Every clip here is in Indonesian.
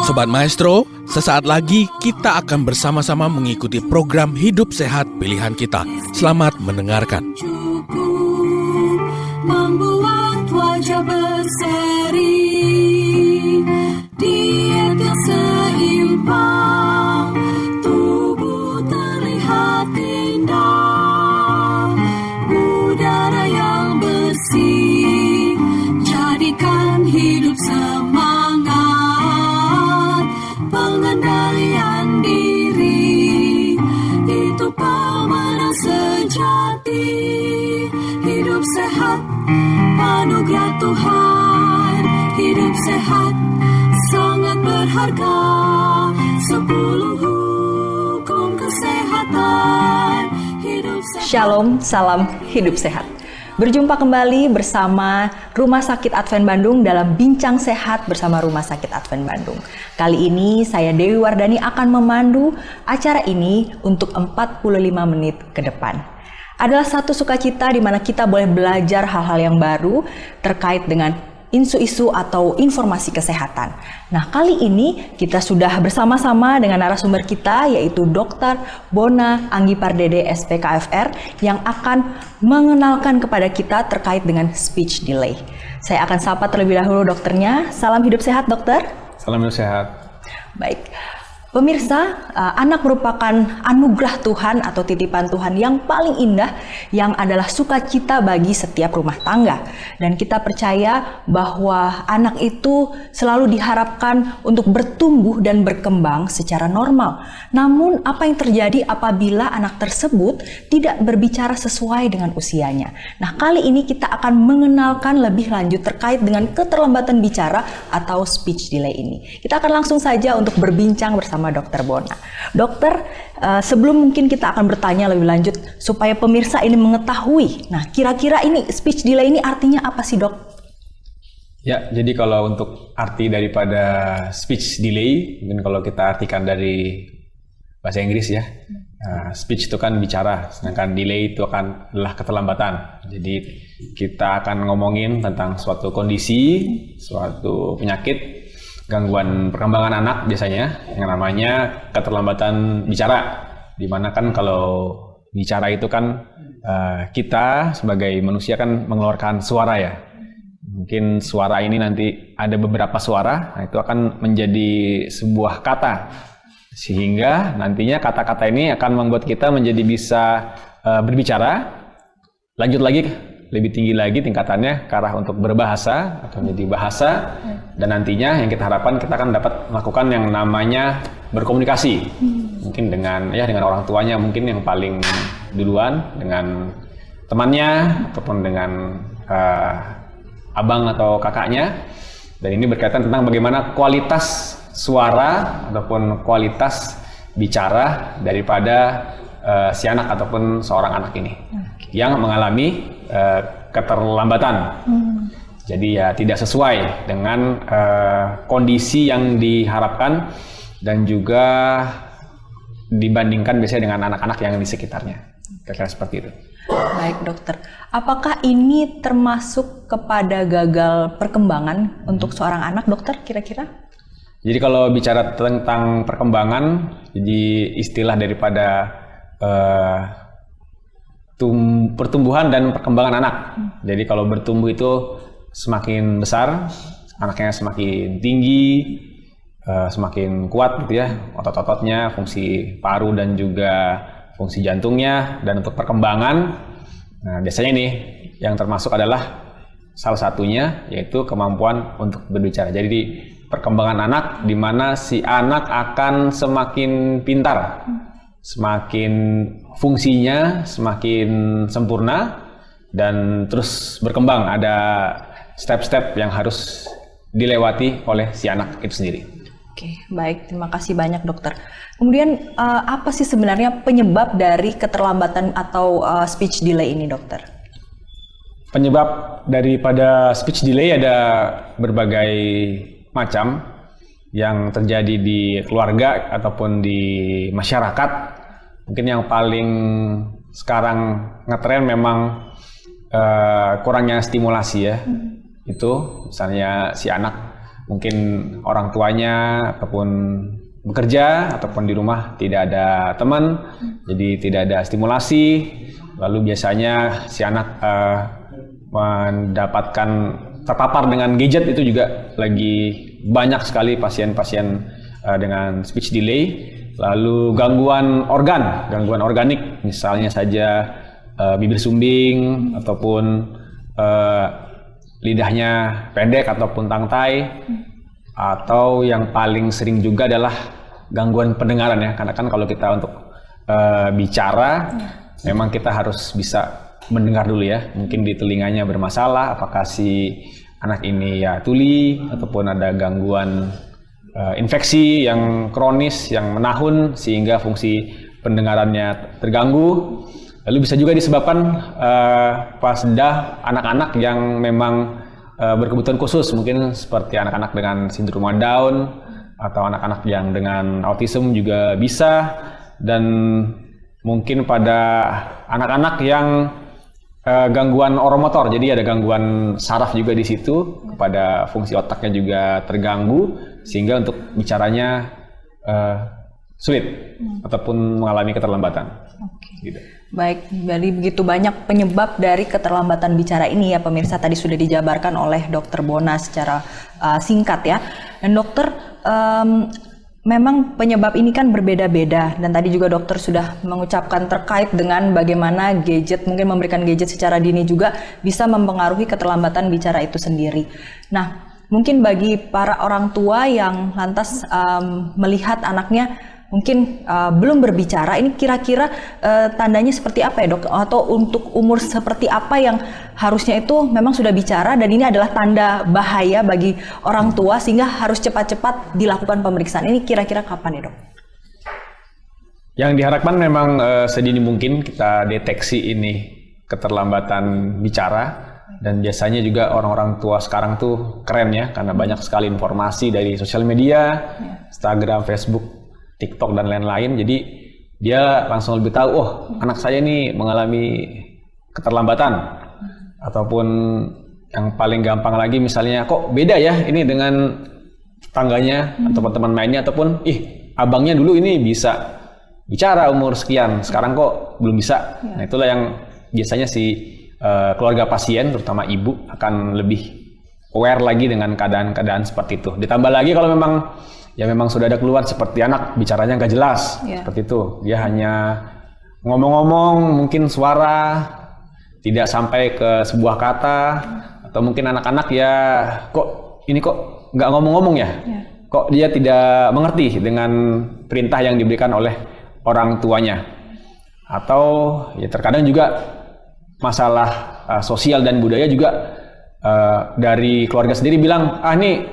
Sobat Maestro, sesaat lagi kita akan bersama-sama mengikuti program Hidup Sehat Pilihan Kita. Selamat mendengarkan. Membuat wajah berseri, diet yang seimbang, tubuh terlihat indah, udara yang bersih, jadikan hidup semangat, pengendalian diri, itu pemenang sejati. Hidup sehat, anugerah Tuhan. Hidup sehat, sangat berharga. 10 hukum kesehatan. Hidup sehat. Shalom, salam hidup sehat. Berjumpa kembali bersama Rumah Sakit Advent Bandung dalam Bincang Sehat bersama Rumah Sakit Advent Bandung. Kali ini saya Dewi Wardani akan memandu acara ini untuk 45 menit ke depan. Adalah satu sukacita di mana kita boleh belajar hal-hal yang baru terkait dengan isu-isu atau informasi kesehatan. Nah, kali ini kita sudah bersama-sama dengan narasumber kita yaitu Dr. Bona Anggi Pardede SPKFR yang akan mengenalkan kepada kita terkait dengan speech delay. Saya akan sapa terlebih dahulu dokternya. Salam hidup sehat, dokter. Salam hidup sehat. Baik. Pemirsa, anak merupakan anugerah Tuhan atau titipan Tuhan yang paling indah yang adalah sukacita bagi setiap rumah tangga. Dan kita percaya bahwa anak itu selalu diharapkan untuk bertumbuh dan berkembang secara normal. Namun apa yang terjadi apabila anak tersebut tidak berbicara sesuai dengan usianya? Nah, kali ini kita akan mengenalkan lebih lanjut terkait dengan keterlambatan bicara atau speech delay ini. Kita akan langsung saja untuk berbincang bersama Dr. Bona. Dokter, sebelum mungkin kita akan bertanya lebih lanjut supaya pemirsa ini mengetahui. Nah, kira-kira ini speech delay ini artinya apa sih, Dok? Ya, jadi kalau untuk arti daripada speech delay, mungkin kalau kita artikan dari bahasa Inggris ya, speech itu kan bicara, sedangkan delay itu adalah keterlambatan. Jadi kita akan ngomongin tentang suatu kondisi, suatu penyakit, gangguan perkembangan anak biasanya yang namanya keterlambatan bicara, dimana kan kalau bicara itu kan kita sebagai manusia kan mengeluarkan suara ya. Mungkin suara ini nanti ada beberapa suara, nah itu akan menjadi sebuah kata, sehingga nantinya kata-kata ini akan membuat kita menjadi bisa berbicara, lanjut lagi lebih tinggi lagi tingkatannya ke arah untuk berbahasa atau menjadi bahasa, dan nantinya yang kita harapkan kita akan dapat melakukan yang namanya berkomunikasi, mungkin dengan orang tuanya, mungkin yang paling duluan, dengan temannya ataupun dengan abang atau kakaknya. Dan ini berkaitan tentang bagaimana kualitas suara ataupun kualitas bicara daripada si anak ataupun seorang anak ini yang mengalami keterlambatan. Jadi ya tidak sesuai dengan kondisi yang diharapkan dan juga dibandingkan biasanya dengan anak-anak yang di sekitarnya. Kira-kira seperti itu. Baik, dokter. Apakah ini termasuk kepada gagal perkembangan untuk seorang anak, dokter, kira-kira? Jadi kalau bicara tentang perkembangan, jadi istilah daripada pertumbuhan dan perkembangan anak. Jadi kalau bertumbuh itu semakin besar, anaknya semakin tinggi, semakin kuat gitu ya, otot-ototnya, fungsi paru dan juga fungsi jantungnya. Dan untuk perkembangan, nah biasanya nih yang termasuk adalah salah satunya yaitu kemampuan untuk berbicara. Jadi perkembangan anak di mana si anak akan semakin pintar, semakin fungsinya semakin sempurna dan terus berkembang. Ada step-step yang harus dilewati oleh si anak itu sendiri. Oke, baik. Terima kasih banyak, dokter. Kemudian apa sih sebenarnya penyebab dari keterlambatan atau speech delay ini, dokter? Penyebab daripada speech delay ada berbagai macam yang terjadi di keluarga ataupun di masyarakat. Mungkin yang paling sekarang ngetren memang kurangnya stimulasi ya. Itu misalnya si anak mungkin orang tuanya ataupun bekerja ataupun di rumah tidak ada teman, jadi tidak ada stimulasi. Lalu biasanya si anak mendapatkan terpapar dengan gadget. Itu juga lagi banyak sekali pasien-pasien dengan speech delay. Lalu gangguan organik, misalnya saja bibir sumbing ataupun lidahnya pendek ataupun tangtai. Atau yang paling sering juga adalah gangguan pendengaran ya, karena kan kalau kita untuk bicara memang kita harus bisa mendengar dulu ya. Mungkin di telinganya bermasalah, apakah si anak ini ya tuli ataupun ada gangguan infeksi yang kronis yang menahun sehingga fungsi pendengarannya terganggu. Lalu bisa juga disebabkan pada anak-anak yang memang berkebutuhan khusus, mungkin seperti anak-anak dengan sindrom Down atau anak-anak yang dengan autism juga bisa, dan mungkin pada anak-anak yang gangguan oromotor, jadi ada gangguan saraf juga di situ, pada fungsi otaknya juga terganggu sehingga untuk bicaranya sulit ataupun mengalami keterlambatan. Gitu. Baik, jadi begitu banyak penyebab dari keterlambatan bicara ini ya pemirsa, tadi sudah dijabarkan oleh Dokter Bona secara singkat ya. Dan dokter, memang penyebab ini kan berbeda-beda, dan tadi juga dokter sudah mengucapkan terkait dengan bagaimana gadget, mungkin memberikan gadget secara dini juga bisa mempengaruhi keterlambatan bicara itu sendiri. Nah, mungkin bagi para orang tua yang lantas melihat anaknya mungkin belum berbicara, ini kira-kira tandanya seperti apa ya dok? Atau untuk umur seperti apa yang harusnya itu memang sudah bicara dan ini adalah tanda bahaya bagi orang tua sehingga harus cepat-cepat dilakukan pemeriksaan. Ini kira-kira kapan ya dok? Yang diharapkan memang sedini mungkin kita deteksi ini keterlambatan bicara. Dan biasanya juga orang-orang tua sekarang tuh keren ya, karena banyak sekali informasi dari sosial media, Instagram, Facebook, TikTok dan lain-lain. Jadi dia langsung lebih tahu, oh anak saya ini mengalami keterlambatan. Ataupun yang paling gampang lagi misalnya, kok beda ya ini dengan tetangganya atau teman mainnya, ataupun abangnya dulu ini bisa bicara umur sekian, sekarang kok belum bisa. Nah itulah yang biasanya si keluarga pasien, terutama ibu, akan lebih aware lagi dengan keadaan-keadaan seperti itu. Ditambah lagi kalau memang sudah ada keluhan seperti anak bicaranya nggak jelas, seperti itu. Dia hanya ngomong-ngomong, mungkin suara tidak sampai ke sebuah kata, atau mungkin anak-anak ya kok nggak ngomong-ngomong ya, kok dia tidak mengerti dengan perintah yang diberikan oleh orang tuanya. Atau ya terkadang juga masalah sosial dan budaya juga, dari keluarga sendiri bilang, ini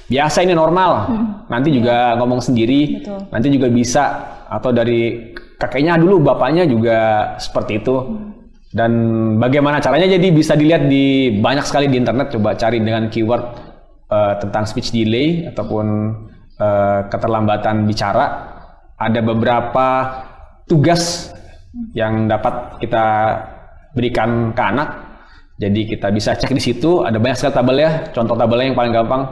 biasa, ini normal, nanti juga ngomong sendiri, nanti juga bisa. Atau dari kakeknya dulu, bapaknya juga seperti itu. Dan bagaimana caranya, jadi bisa dilihat di banyak sekali di internet, coba cari dengan keyword tentang speech delay ataupun keterlambatan bicara. Ada beberapa tugas yang dapat kita berikan ke anak, jadi kita bisa cek di situ. Ada banyak sekali tabel ya, contoh tabelnya yang paling gampang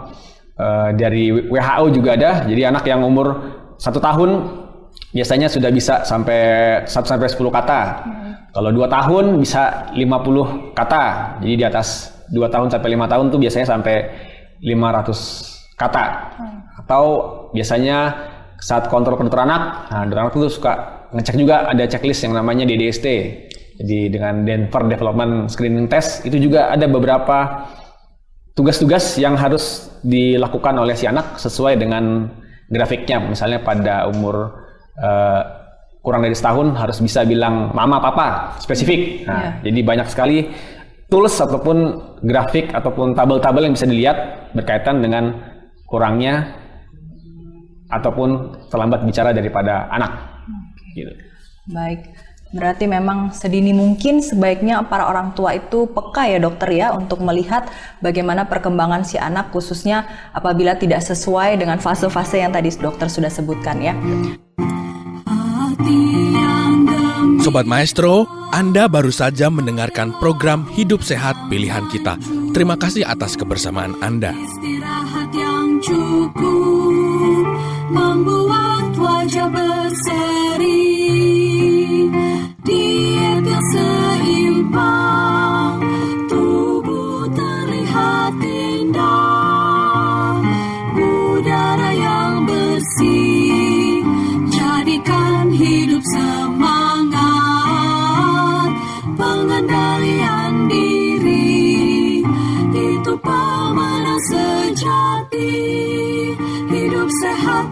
dari WHO juga ada. Jadi anak yang umur 1 tahun biasanya sudah bisa sampai 1-10 kata. Kalau 2 tahun bisa 50 kata. Jadi di atas 2 tahun sampai 5 tahun tuh biasanya sampai 500 kata. Atau biasanya saat kontrol ke dokter anak, dokter anak itu suka ngecek juga, ada checklist yang namanya DDST. Jadi dengan Denver Development Screening Test, itu juga ada beberapa tugas-tugas yang harus dilakukan oleh si anak sesuai dengan grafiknya. Misalnya pada umur kurang dari setahun harus bisa bilang mama, papa, spesifik. Jadi banyak sekali tools ataupun grafik ataupun tabel-tabel yang bisa dilihat berkaitan dengan kurangnya ataupun terlambat bicara daripada anak. Gitu. Baik. Berarti memang sedini mungkin sebaiknya para orang tua itu peka ya dokter ya, untuk melihat bagaimana perkembangan si anak, khususnya apabila tidak sesuai dengan fase-fase yang tadi dokter sudah sebutkan ya. Sobat Maestro, Anda baru saja mendengarkan program Hidup Sehat Pilihan Kita. Terima kasih atas kebersamaan Anda. Istirahat yang cukup membuat wajah berseri. Diet yang seimbang, tubuh terlihat indah, udara yang bersih, jadikan hidup semangat, pengendalian diri, itu pemenang sejati. Hidup sehat,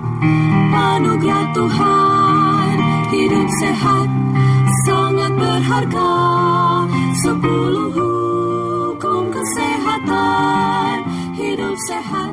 anugerah Tuhan, hidup sehat, sangat berharga. 10 hukum kesehatan, hidup sehat.